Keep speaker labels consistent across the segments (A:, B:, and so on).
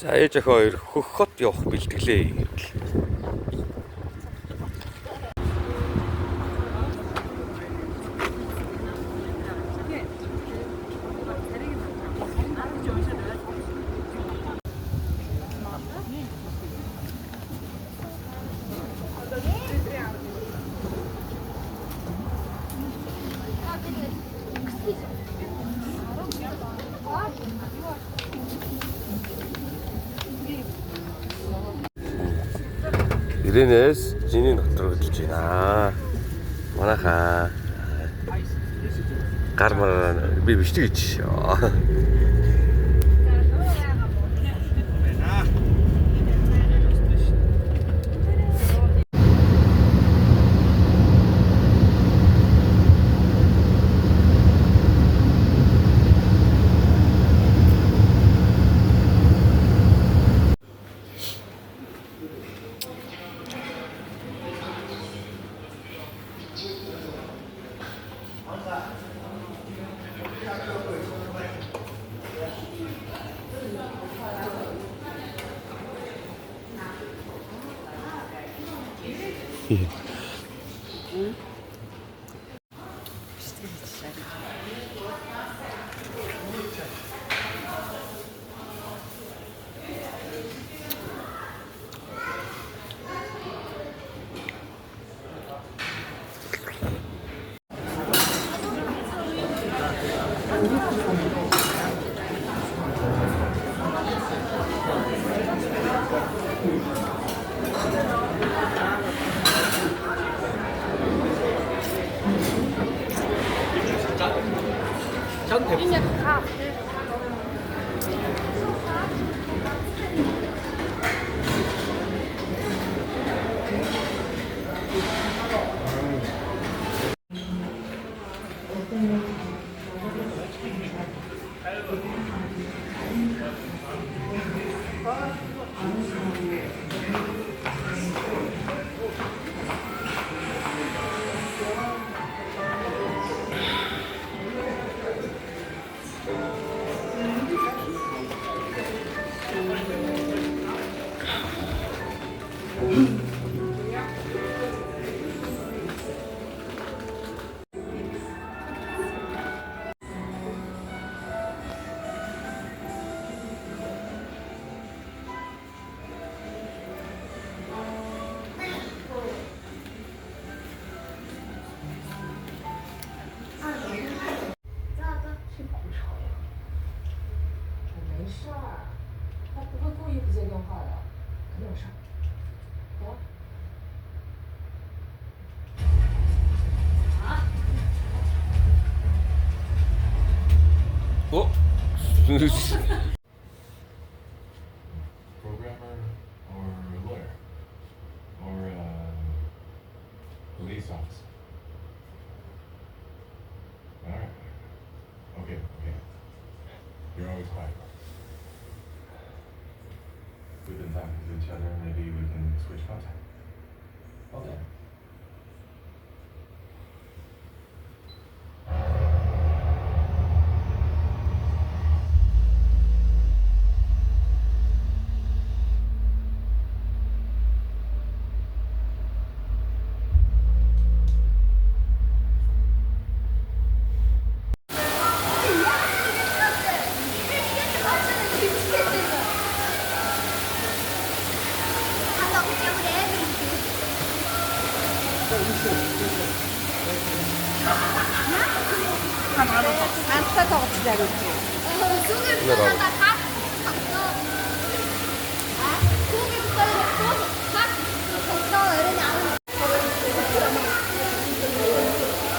A: За ээж ах хоёр хөх хот явах бэлтгэлээ. Ирэнээс жиний дотор хөдөлж байна. Манайхаа гар мараа би бичдэг гэж. 어?
B: Programmer or lawyer or police officer. All right. Okay. You're always quiet. We've been talking to each other. Maybe we can switch contact. Okay.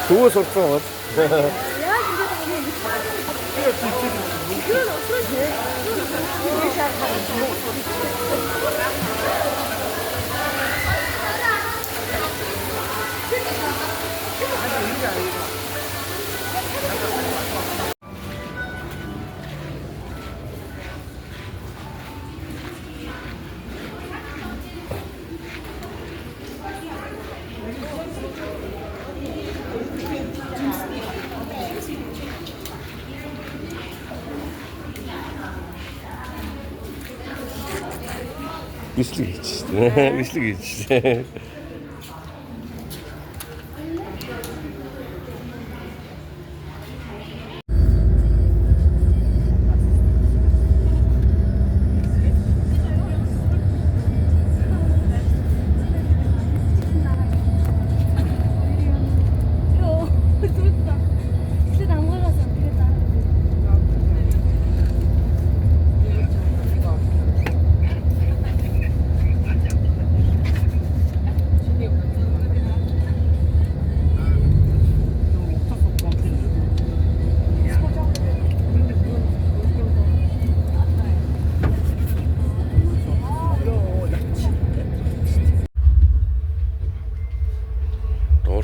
A: 그거 설정. Бичлэг хийж штэ. Бичлэг хийж штэ.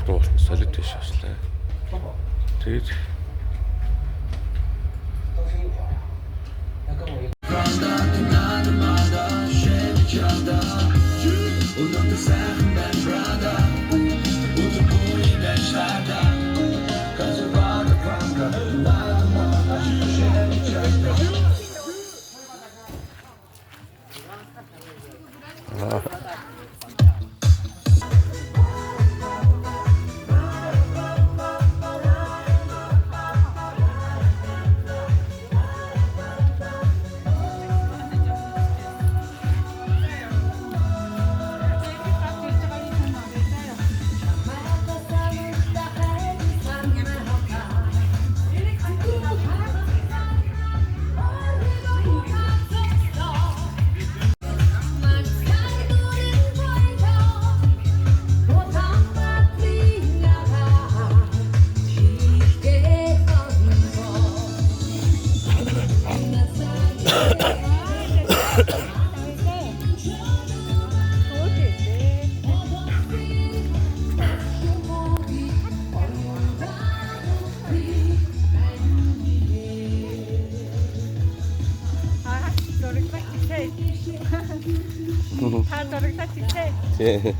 A: Дуур солид тийш авслаа. Тэгээд
C: Та дөрөгтэй чигтэй.
A: тий.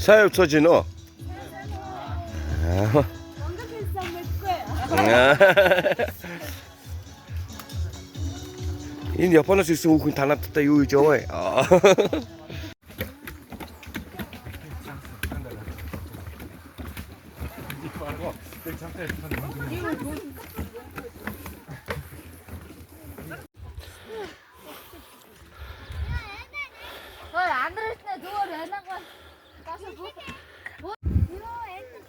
A: Сайн явцгааж гинөө.
C: Монгол хэлсэн мэдгүй.
A: Энэ Японоос ирсэн хүүхэн танадтай юу хийж яваа?
C: Ой, андраарснаа зүгээр анаагаа гашаа буу. Йоо, энэ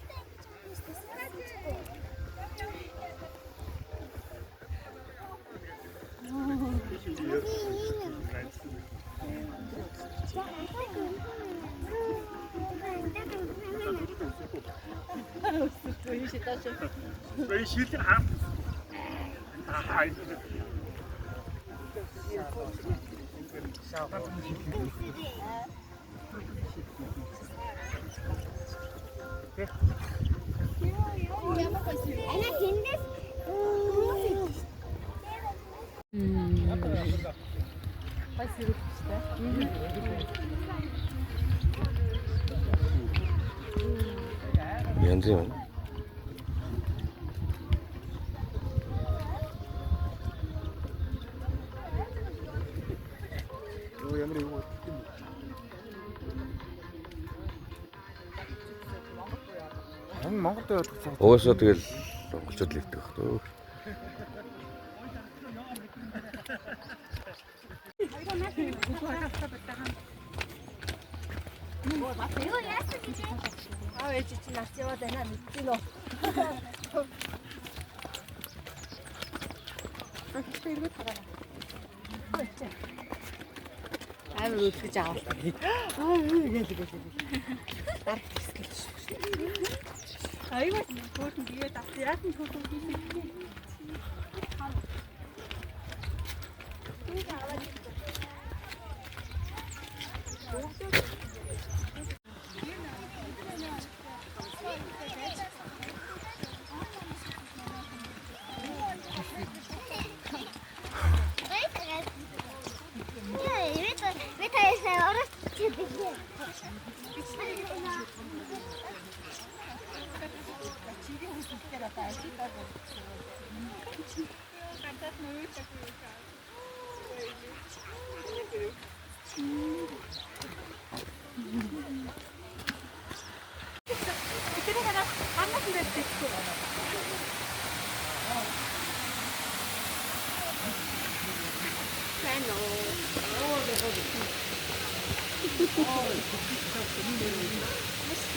D: 왜 실제 안? 아,
A: янз юм.
D: Монголд явах гэж
A: Угаасаа тэгэл монголчууд л ивдэг бах төө.
C: 이거 야스기지? 아, 왜 지친 낙지와 되나 믿지 너. 이거 타가라. 어째? 아유, 어떻게 잡아? 아유, 이게. 아이고, 무슨 뒤에 낙지라는 소리.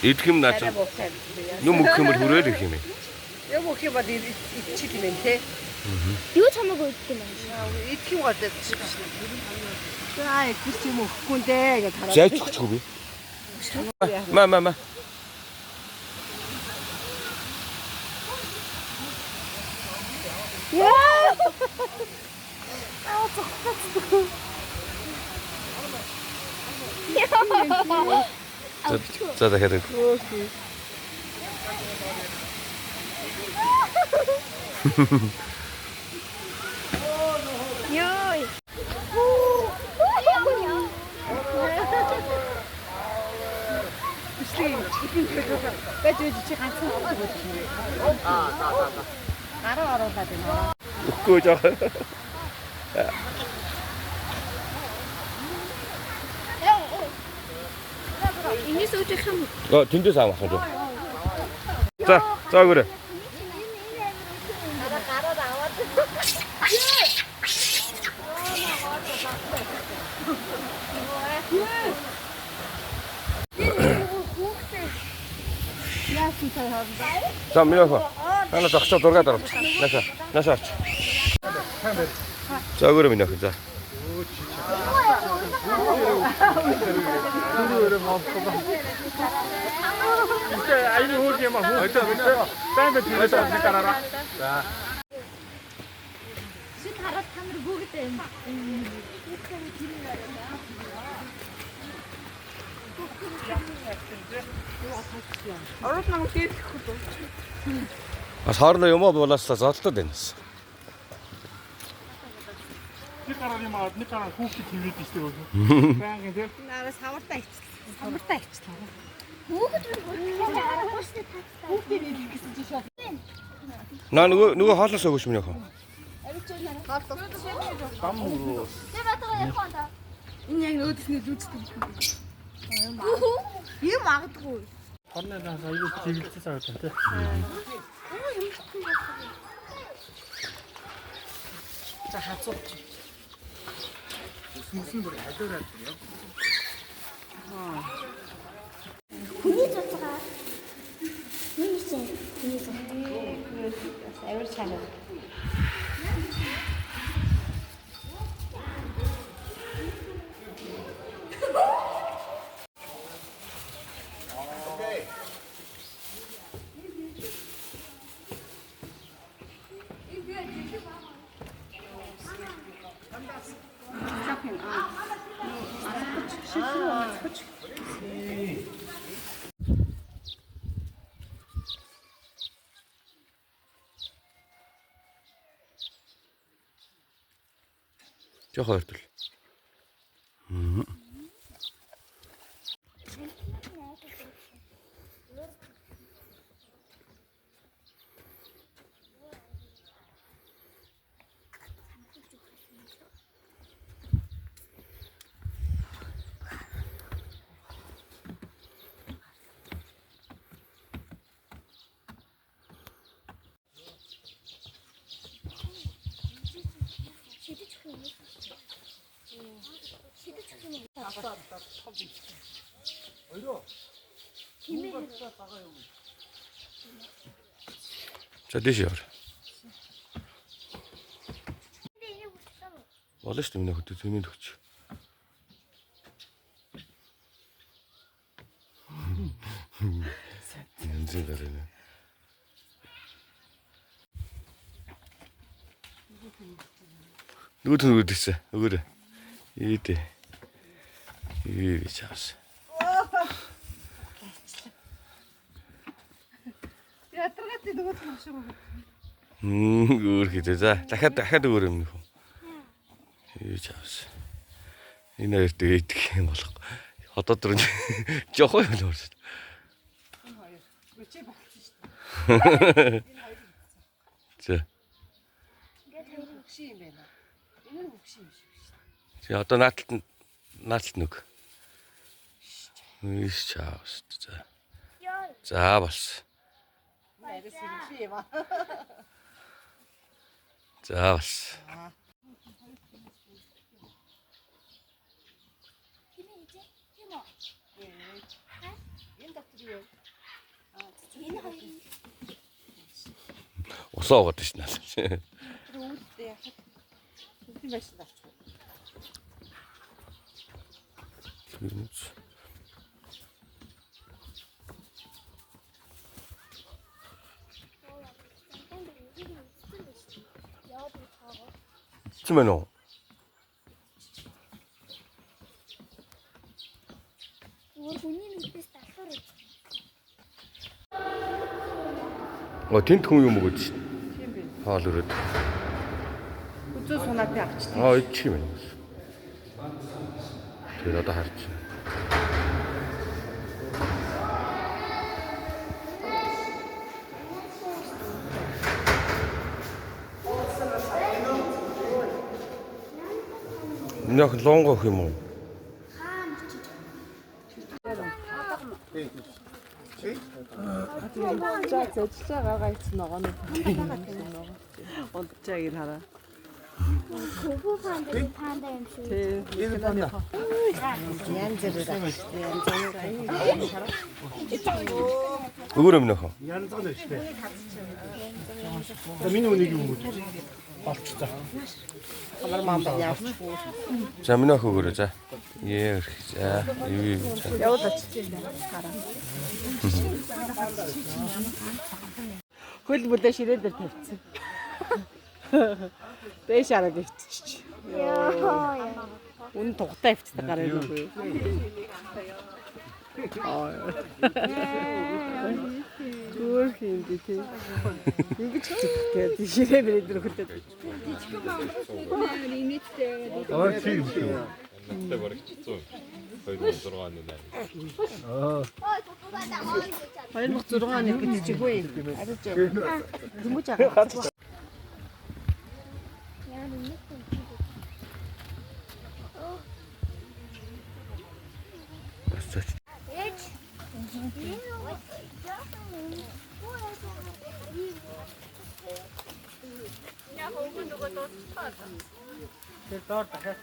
A: Идэх юм наач. Юм өгөх юм бол хүрээд ирэх юм.
E: Юм уу хийбад иччих юм те.
C: Юу чамаагүй идэх юм аа.
E: Идэх юм гадаг. За их юм өгөхгүй дээ гэж хараад.
A: Зайцчихгүй би. Ма.
C: Яа.
A: За дахиад.
C: Йой.
E: Байж чи ганцхан авах гэж байна. Гараа оруулаад байна.
A: Үхгүй жаа.
C: Энийг суучих юм.
A: Тэндээс авах юм. За гөрөө.
C: Гараад аваад. Яасан цаа.
A: За минийхөө. Танаа зогсоо дургаад орч. Наша орч. За гөрөө минийхөө за.
D: 아이는 호기만 호. 땀에 들어서 깔아라. 자.
C: Шин хараад та нар бүгд
E: Ороод нам дээрх үү?
A: Саарна юм уу болоосаа зодлоод байна.
D: Нэг карааны маа нэг караа хүүхдэд хийвээд штэ өөр. Баян тийм.
E: Наа савартаа ичсэн. Савартаа ичсэн.
C: бүгд харахгүй шүү дээ.
E: Хүүхдээ нэг гэсэн чи шок.
A: Наа нөгөө хоолоос өгөөш минийхөө.
D: 땀으로.
C: Тэр батгаа ярих уу та?
E: Энэ яг өөдсний лүүцтэй. Юм магадгүй.
D: хорнаас аюул чиглэлцээ сагаад тийм.
E: За хацууч.
D: 무슨 노래 잘 들어갔어요?
C: Хүний цуцгаа. Миний чинь хүний цуцгаа.
E: Авир чанаа.
A: Жохоо ортол. За дэш яваа. Болно шүү дээ миний хөдөө зөний төгч. Энзэн гарна. Нүгт дэсэ. Өгөр. Ийдэ. Ий чаас.
E: Ятрагатай дөгөөд машин.
A: Өөр хийдэ. За дахиад өөр юм нөхөө. Ий чаас. Энэ хоёрт идэх юм болох. Одоо тэр жоохон юм уу.
E: Чи багцсан шүү дээ.
A: За.
E: Хөгшин юм байна. Энэ нь хөгшин юм шиг шүү дээ.
A: Чи одоо наалталт нүг. Иш чаавс. За. За болсон.
E: Арай сэрэмшээ юм аа.
A: За болсон.
E: Энэ доктор юу?
A: Усаа аваад ш нь.
E: Тэр үүдтэй яхад. Үгүй байсан даач.
A: Чи мэн үү?
C: Хүний мэдээс талхаар үү.
A: Тэнт хүн юм өгөөд шин.
E: Тийм бэ.
A: Хоол өрөөд.
E: Үзүү сунаатай авчдаг.
A: Ичи мэн. Тэр одоо харж. Нөх лонго юм уу?
E: За зөжиж байгаагаа ийцэн ногооны. Унтчааг ин хараа.
C: Кого панда юм шиг.
E: Энэ панда. Янз бүрээр.
A: Өгөр юм нөхөө.
D: янзаг л шүү дээ. За миний үнийг юм уу? Болчихсон.
E: Амар мамд явчих.
A: За минь өх өгөрөө за. Яах за. Юу.
E: Явуулаач. Хараа. Хөл бүлээ ширээ дээр тавьчихсан. Дэш араа гихчих.
C: Яа.
E: Үн тугтай авчихдаг гараа нүггүй. Гүр хинди тий. Ингэж тэгээд ширээ бэрээ дээр хөлтэй.
D: Аа чи юм.
F: Надтай баригдчихсан. 2006 оны нар.
E: 2006 оны гэж чиггүй. Арай жоо. Дүмж байгаа.
C: Яа нэг юм. Эч. Я хогон нөгөө тоо.
E: Тэр доор дахиад.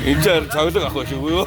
A: Энд чинь цавлаг ах байх шүү юу?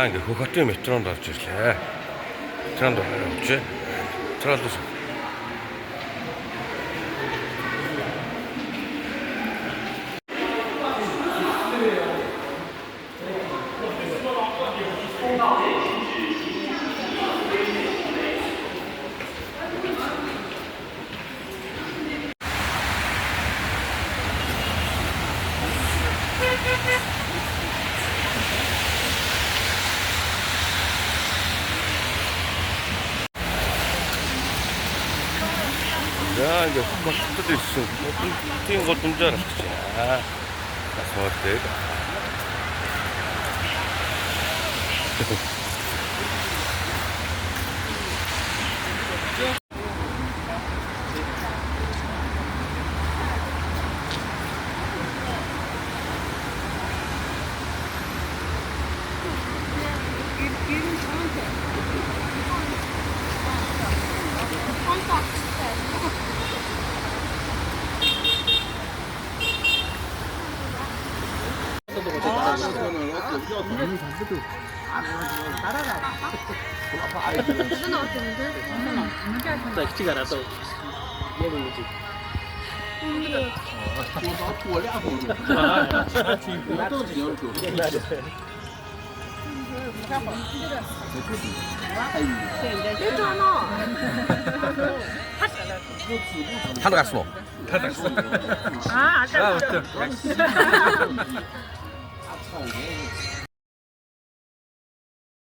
A: За ингээ Хөх хотын метронд орж ирлээ. Метронд орж. Метроос за ингээ хотод ирсэн. Тийм голомжоор авчихаа. Асуултыг.
G: 다 나갔어.
E: 아, 아까
G: 아, 맞죠.